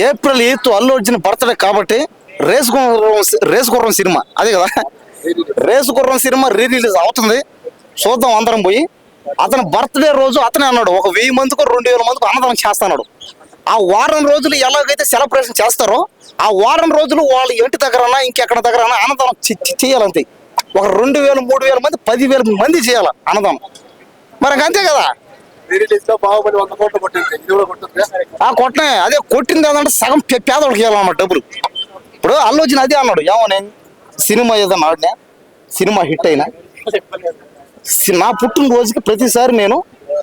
April 8 Allu Arjun birthday కాబట్టి race గుర్రం cinema అదే కదా, రేసు గుర్రం సినిమా రిలీజ్ అవుతుంది. చూద్దాం అందరం పోయి. అతని బర్త్డే రోజు అతనే అన్నాడు 1000 మందికో 2000 మందికో అన్నదానం చేస్తాడు. ఆ వారం రోజులు ఎలాగైతే సెలబ్రేషన్ చేస్తారో ఆ వారం రోజులు వాళ్ళ ఇంటి దగ్గర ఇంకెక్కడ దగ్గర అన్నదానం చేయాలంతే. ఒక 2000 3000 మంది 10,000 మంది చేయాలి అన్నదానం. మరి అంతే కదా. కొట్టిన అదే కొట్టింది ఏదంటే సగం పేదవాళ్ళకి ఇవ్వాలన్నమాట డబ్బులు. ఇప్పుడు అల్లు అర్జున్ అదే అన్నాడు, ఏమని సినిమా ఏదన్నా ఆడినా సినిమా హిట్ అయినా నా పుట్టినరోజుకి ప్రతిసారి నేను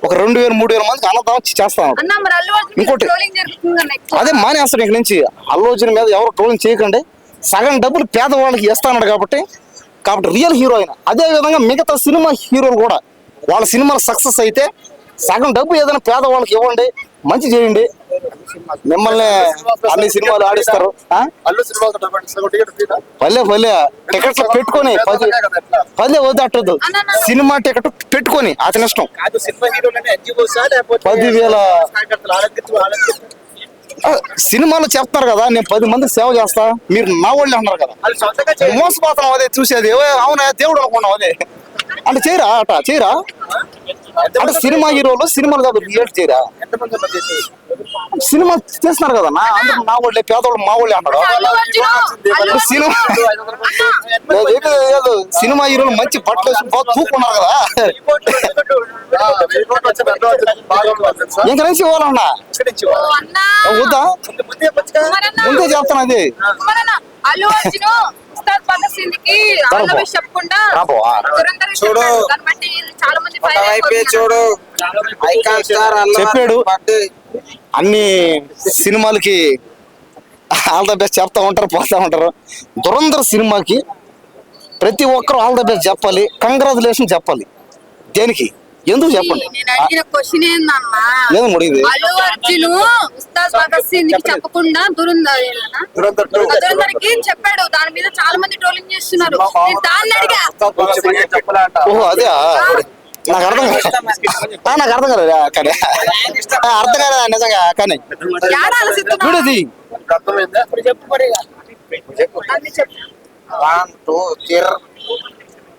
ఒక 2000 3000 మందికి అన్నదానం చేస్తాను. ఇంకోటి అదే మానేస్తాడు ఇంక నుంచి. అల్లు అర్జున్ మీద ఎవరు ట్రోలింగ్ చేయకండి, సగం డబ్బులు పేదవాళ్ళకి ఇస్తాడు కాబట్టి రియల్ హీరో అయినా. అదే విధంగా మిగతా సినిమా హీరోలు కూడా వాళ్ళ సినిమాలు సక్సెస్ అయితే సగం డబ్బు ఏదైనా పేదవాళ్ళకి ఇవ్వండి, మంచి చేయండి. మిమ్మల్ని అన్ని సినిమాలు ఆడిస్తారు. పల్లె టికెట్లు పెట్టుకొని పల్లె వద్దట్టద్దు, సినిమా టికెట్ పెట్టుకొని అతని ఇష్టం. 10,000 సినిమాలో చెప్తారు కదా, నేను 10 మందికి సేవ చేస్తా, మీరు నా వాళ్ళు అంటారు కదా, మోసపోతున్నాం. అదే చూసేది అవునా దేవుడు అనుకున్నాం. అదే అంటే చేయరా చేయరా అంటే సినిమా హీరోలు సినిమాలు కాదు రియేట్ చేయరా, సినిమా చేస్తున్నారు కదా అందరూ నా వాళ్ళే, పేదవాళ్ళు మా వాళ్ళే అంటారు. సినిమా హీరోలు మంచి బట్టలు వేసి బాగా తూకున్నారు కదా, ఇంక నుంచి ఇవ్వాలన్నా వద్దా ముందే చెప్తాను. అది చెప్పాడు. అన్ని సినిమాలకి ఆల్ ద బెస్ట్ చెప్తా ఉంటారు, పోతా ఉంటారు. దురంధర్ సినిమాకి ప్రతి ఒక్కరు ఆల్ ద బెస్ట్ చెప్పాలి, కంగ్రాచులేషన్ చెప్పాలి. దేనికి ఎందుకు చెప్పండి. చెప్పకుండా చెప్పాడు, దాని మీద చాలా మంది ట్రోలింగ్ చేస్తున్నారు. ఓహో అదే నాకు అర్థం కాలేదు కానీ అర్థం కాలేదా నిజంగా. కానీ చూడది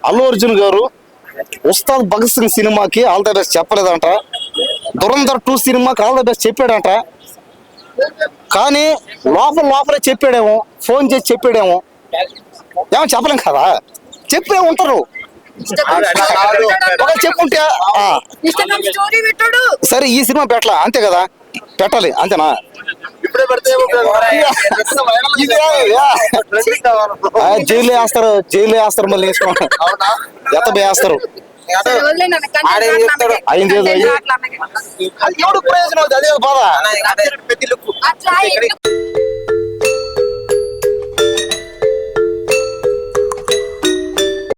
అల్లు అర్జున్ గారు ఉస్తాద్ భగత్ సింగ్ సినిమాకి ఆల్ ద బెస్ట్ చెప్పలేదంట, దురంధర్ 2 సినిమాకి ఆల్ ద బెస్ట్ చెప్పాడంట. కానీ లోపలే చెప్పాడేమో, ఫోన్ చేసి చెప్పాడేమో, ఏమో చెప్పలేం కదా. చెప్పే ఉంటారు ఒక చెప్పుంటే సరే ఈ సినిమా పెట్టలా అంతే కదా, పెట్టాలి అంతేనా. జైలు వేస్తారు మళ్ళీ ఎంత వేస్తారు. అయింది ప్రయోజనం అదే బాధ.